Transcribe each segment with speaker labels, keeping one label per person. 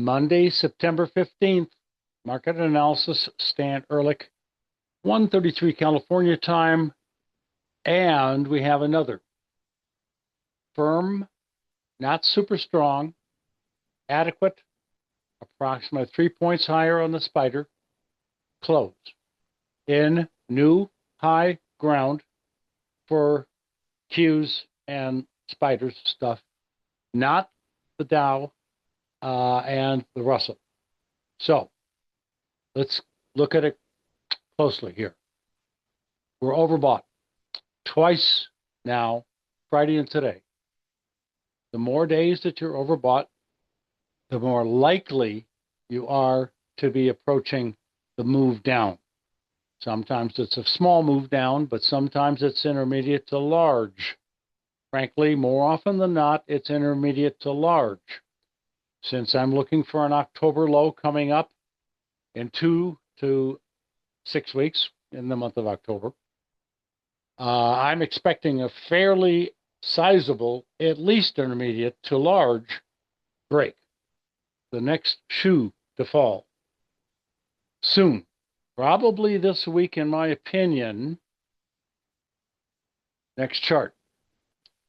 Speaker 1: Monday, September 15th, market analysis, Stan Ehrlich, 1:33 California time. And we have another firm, not super strong, adequate, approximately 3 points higher on the spider, close in new high ground for Qs and spiders stuff, not the Dow and the Russell. So let's look at it closely here. We're overbought twice now, Friday and today. The more days that you're overbought, the more likely you are to be approaching the move down. Sometimes it's a small move down, but sometimes it's intermediate to large. Frankly, more often than not, it's intermediate to large. Since I'm looking for an October low coming up in 2 to 6 weeks in the month of October, I'm expecting a fairly sizable, at least intermediate to large break. The next shoe to fall soon. Probably this week, in my opinion. Next chart.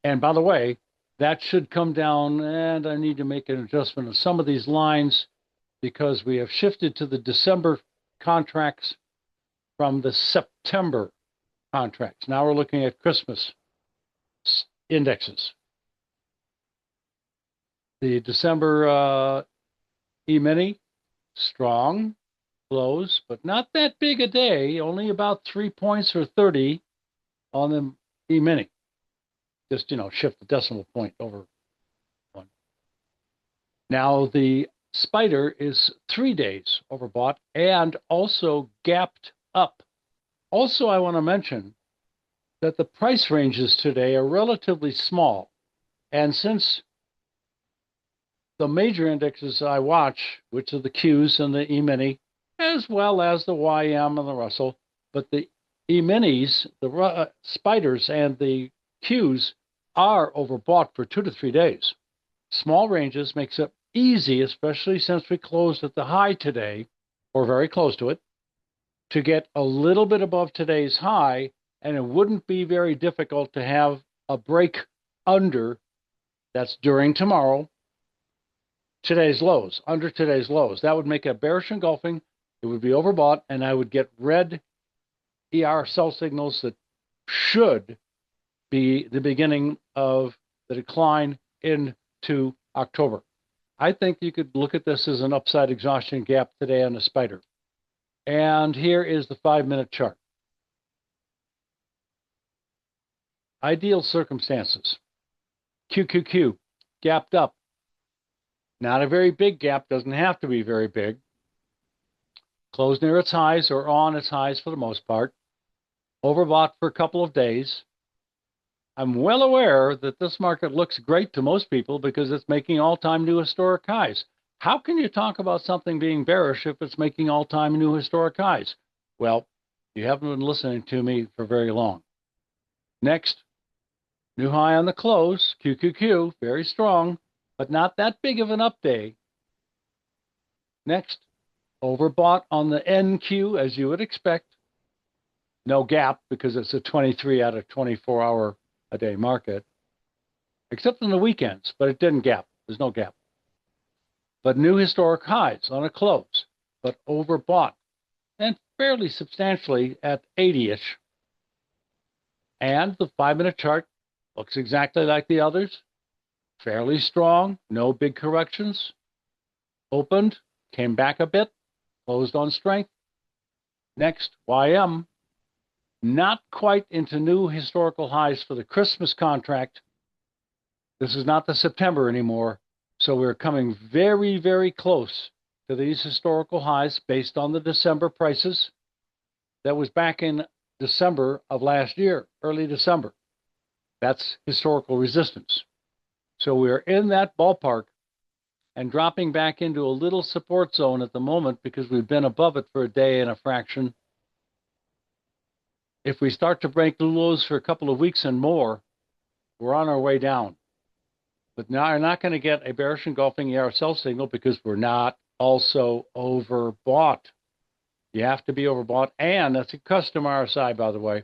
Speaker 1: And by the way, that should come down, and I need to make an adjustment of some of these lines because we have shifted to the December contracts from the September contracts. Now we're looking at Christmas indexes. The December E-mini, strong, close, but not that big a day, only about 3 points or 30 on the E-mini. Just, shift the decimal point over one. Now the spider is 3 days overbought and also gapped up. Also, I want to mention that the price ranges today are relatively small. And since the major indexes I watch, which are the Qs and the E-mini, as well as the YM and the Russell, but the E-minis, the spiders and the Qs are overbought for 2 to 3 days. Small ranges makes it easy, especially since we closed at the high today, or very close to it, to get a little bit above today's high, and it wouldn't be very difficult to have a break under, that's during tomorrow, today's lows, under today's lows. That would make a bearish engulfing. It would be overbought, and I would get red ER sell signals that should be the beginning of the decline into October. I think you could look at this as an upside exhaustion gap today on the spider. And here is the 5-minute chart. Ideal circumstances. QQQ, gapped up. Not a very big gap, doesn't have to be very big. Closed near its highs or on its highs for the most part. Overbought for a couple of days. I'm well aware that this market looks great to most people because it's making all-time new historic highs. How can you talk about something being bearish if it's making all-time new historic highs? Well, you haven't been listening to me for very long. Next, new high on the close, QQQ, very strong, but not that big of an up day. Next, overbought on the NQ, as you would expect. No gap because it's a 23 out of 24-hour a day market, except on the weekends, but it didn't gap. There's no gap. But new historic highs on a close, but overbought, and fairly substantially at 80-ish. And the 5-minute chart looks exactly like the others. Fairly strong, no big corrections. Opened, came back a bit, closed on strength. Next, YM. Not quite into new historical highs for the Christmas contract. This is not the September anymore. So we're coming very, very close to these historical highs based on the December prices. That was back in December of last year, early December. That's historical resistance. So we're in that ballpark and dropping back into a little support zone at the moment because we've been above it for a day and a fraction. If we start to break the lows for a couple of weeks and more, we're on our way down. But now you're not going to get a bearish engulfing ER sell signal because we're not also overbought. You have to be overbought, and that's a custom RSI, by the way,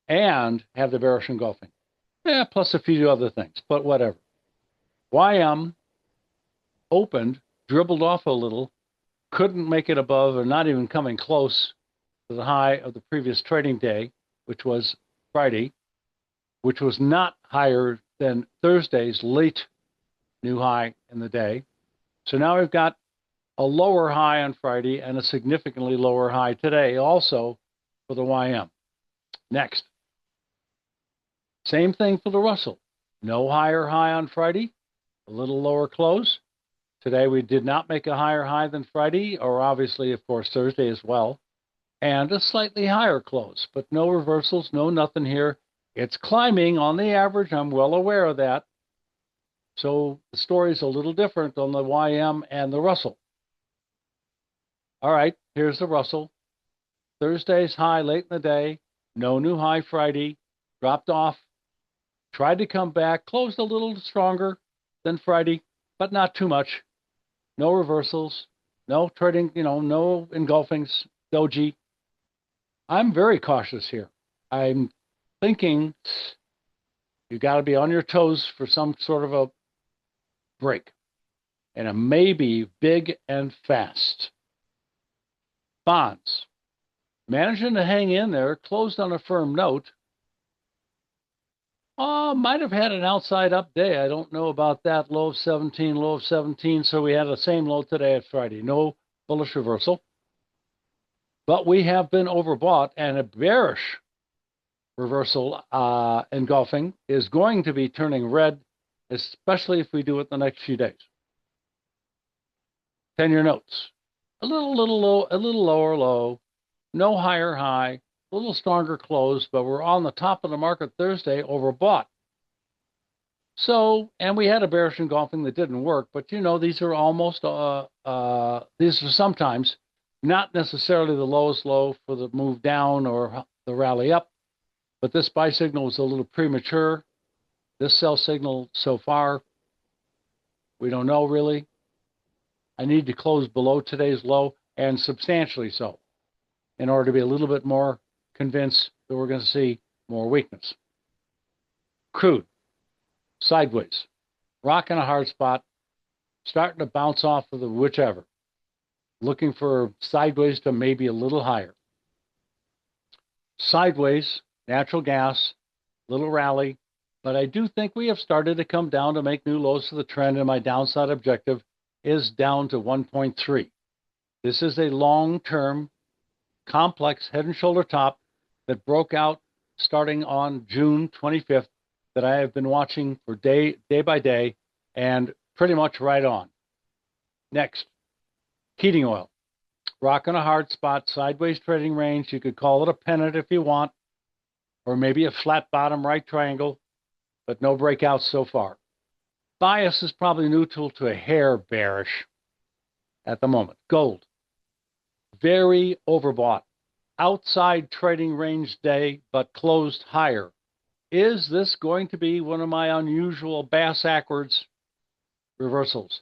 Speaker 1: and have the bearish engulfing. Yeah, plus a few other things, but whatever. YM opened, dribbled off a little, couldn't make it above or not even coming close to the high of the previous trading day, which was Friday, which was not higher than Thursday's late new high in the day. So now we've got a lower high on Friday and a significantly lower high today also for the YM. Next. Same thing for the Russell. No higher high on Friday, a little lower close. Today we did not make a higher high than Friday, or obviously, of course, Thursday as well, and a slightly higher close, but no reversals, no nothing here. It's climbing on the average. I'm well aware of that. So the story is a little different on the YM and the Russell. All right, here's the Russell. Thursday's high late in the day, no new high Friday, dropped off, tried to come back, closed a little stronger than Friday, but not too much. No reversals, no trading, no engulfings, doji. I'm very cautious here. I'm thinking you got to be on your toes for some sort of a break. And it may be big and fast. Bonds. Managing to hang in there, closed on a firm note. Might have had an outside up day. I don't know about that. Low of 17, low of 17. So we had the same low today at Friday. No bullish reversal. But we have been overbought, and a bearish reversal engulfing is going to be turning red, especially if we do it the next few days. 10-year notes. A little low, a little lower low. No higher high. A little stronger close, but we're on the top of the market Thursday, overbought. So, and we had a bearish engulfing that didn't work, but these are almost, these are sometimes not necessarily the lowest low for the move down or the rally up, but this buy signal was a little premature. This sell signal so far, we don't know really. I need to close below today's low, and substantially so, in order to be a little bit more convinced that we're going to see more weakness. Crude, sideways, rock in a hard spot, starting to bounce off of the whichever, looking for sideways to maybe a little higher. Sideways, natural gas, little rally, but I do think we have started to come down to make new lows to the trend, and my downside objective is down to 1.3. This is a long-term, complex head and shoulder top that broke out starting on June 25th that I have been watching for day by day, and pretty much right on. Next, heating oil. Rock on a hard spot, sideways trading range. You could call it a pennant if you want, or maybe a flat bottom right triangle, but no breakouts so far. Bias is probably neutral to a hair bearish at the moment. Gold, very overbought. Outside trading range day, but closed higher. Is this going to be one of my unusual bass-backwards reversals?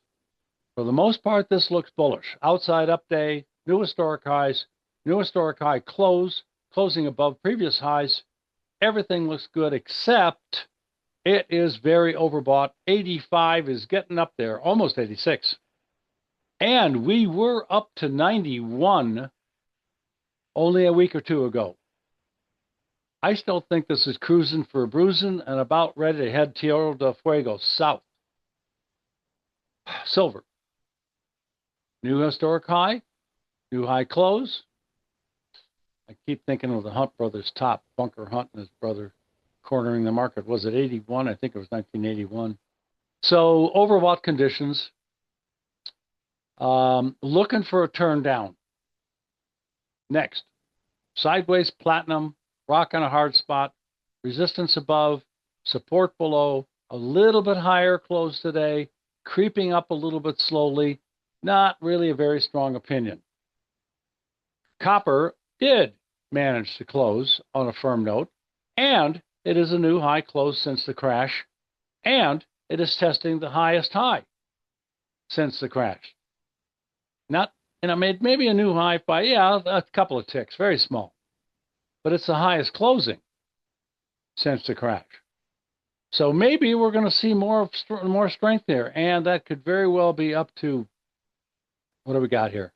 Speaker 1: For the most part, this looks bullish. Outside up day, new historic highs, new historic high close, closing above previous highs. Everything looks good, except it is very overbought. 85 is getting up there, almost 86. And we were up to 91 only a week or two ago. I still think this is cruising for a bruising and about ready to head Tierra del Fuego south. Silver. New historic high, new high close. I keep thinking of the Hunt brothers top, Bunker Hunt and his brother cornering the market. Was it 81? I think it was 1981. So overbought conditions. Looking for a turn down. Next, sideways platinum, rock on a hard spot, resistance above, support below, a little bit higher close today, creeping up a little bit slowly. Not really a very strong opinion. Copper did manage to close on a firm note, and it is a new high close since the crash, and it is testing the highest high since the crash. Not, maybe a new high by, a couple of ticks, very small. But it's the highest closing since the crash. So maybe we're going to see more strength there, and that could very well be up to, what do we got here?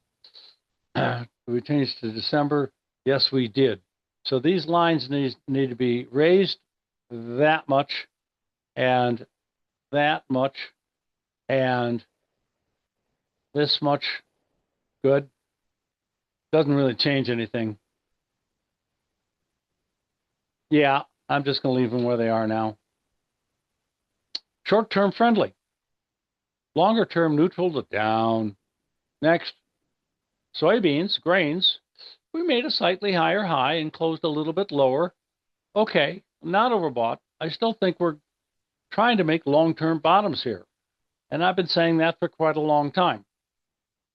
Speaker 1: We changed to December. Yes, we did. So these lines need to be raised that much, and that much, and this much. Good. Doesn't really change anything. Yeah, I'm just going to leave them where they are now. Short-term friendly. Longer-term neutral to down. Next, soybeans, grains. We made a slightly higher high and closed a little bit lower. Okay, not overbought. I still think we're trying to make long-term bottoms here. And I've been saying that for quite a long time.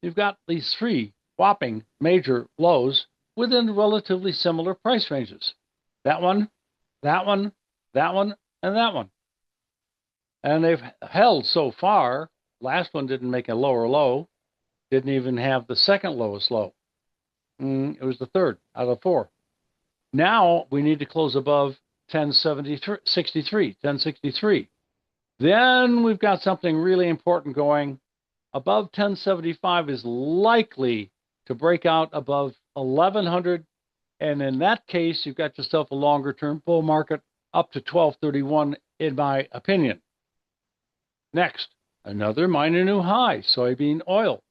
Speaker 1: You've got these three whopping major lows within relatively similar price ranges. That one, that one, that one, and that one. And they've held so far. Last one didn't make a lower low. Didn't even have the second lowest low. It was the third out of four. Now we need to close above 1063. Then we've got something really important going. Above 1075 is likely to break out above 1100. And in that case, you've got yourself a longer term bull market up to 1231, in my opinion. Next, another minor new high, soybean oil.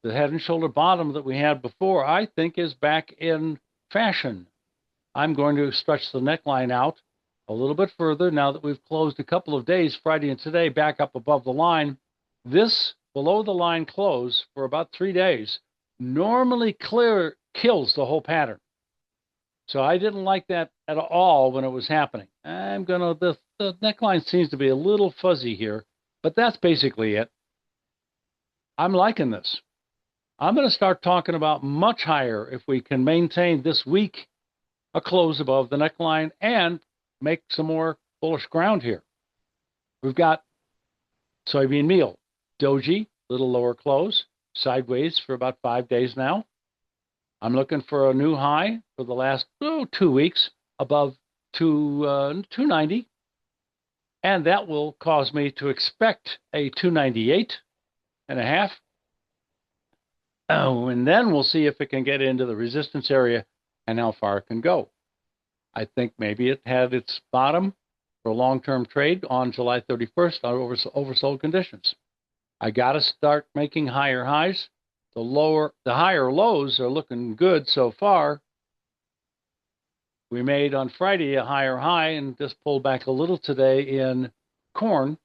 Speaker 1: The head and shoulder bottom that we had before, I think, is back in fashion. I'm going to stretch the neckline out a little bit further now that we've closed a couple of days, Friday and today, back up above the line. This below the line close for about 3 days normally kills the whole pattern. So I didn't like that at all when it was happening. The neckline seems to be a little fuzzy here, but that's basically it. I'm liking this. I'm going to start talking about much higher if we can maintain this week a close above the neckline and make some more bullish ground here. We've got soybean meal, doji, little lower close, sideways for about 5 days now. I'm looking for a new high for the last 2 weeks above 290. And that will cause me to expect a 298.5. Oh, and then we'll see if it can get into the resistance area and how far it can go. I think maybe it had its bottom for a long-term trade on July 31st on oversold conditions. I got to start making higher highs. The higher lows are looking good so far. We made on Friday a higher high and just pulled back a little today in corn.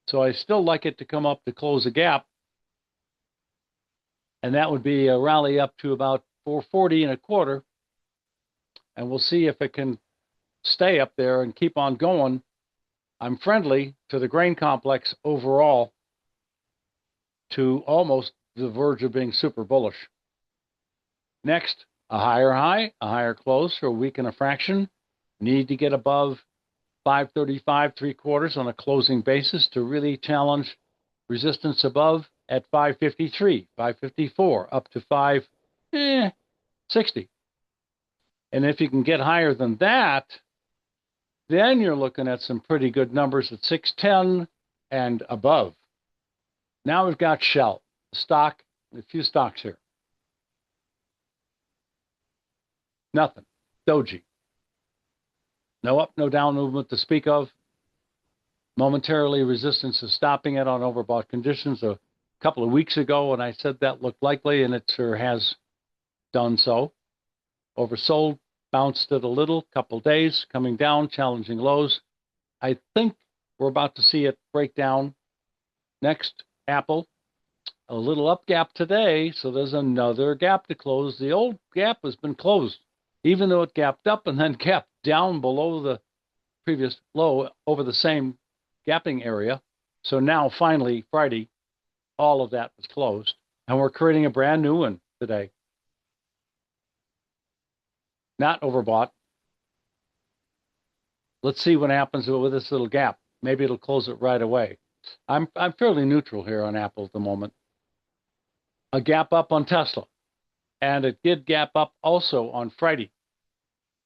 Speaker 1: So I still like it to come up to close a gap. And that would be a rally up to about 440.25. And we'll see if it can stay up there and keep on going. I'm friendly to the grain complex overall to almost the verge of being super bullish. Next, a higher high, a higher close for a week and a fraction. Need to get above 535.75 on a closing basis to really challenge resistance above at 553, 554, up to 560. And if you can get higher than that, then you're looking at some pretty good numbers at 610 and above. Now we've got Shell, stock, a few stocks here. Nothing. Doji. No up, no down movement to speak of. Momentarily, resistance is stopping it on overbought conditions. A couple of weeks ago, and I said that looked likely, and it sure has done so. Oversold, bounced it a little, couple days, coming down, challenging lows. I think we're about to see it break down. Next, Apple, a little up gap today, so there's another gap to close. The old gap has been closed, even though it gapped up and then gapped down below the previous low over the same gapping area. So now, finally, Friday, all of that was closed, and we're creating a brand new one today. Not overbought. Let's see what happens with this little gap. maybe it'll close it right away. I'm fairly neutral here on Apple at the moment. A gap up on Tesla, and it did gap up also on Friday.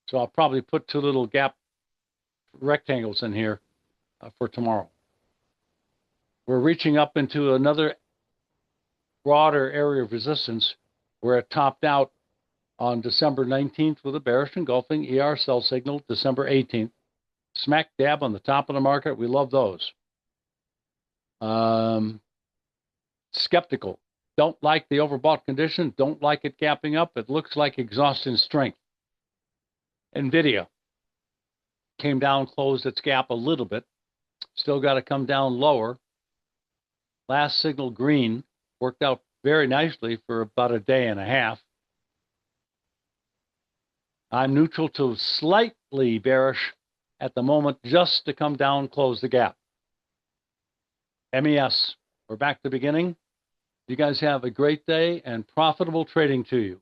Speaker 1: So I'll probably put two little gap rectangles in here for tomorrow. We're reaching up into another broader area of resistance where it topped out on December 19th with a bearish engulfing ER sell signal, December 18th. Smack dab on the top of the market. We love those. Skeptical. Don't like the overbought condition. Don't like it gapping up. It looks like exhausting strength. NVIDIA came down, closed its gap a little bit. Still got to come down lower. Last signal green worked out very nicely for about a day and a half. I'm neutral to slightly bearish at the moment, just to come down, close the gap. MES, we're back to the beginning. You guys have a great day and profitable trading to you.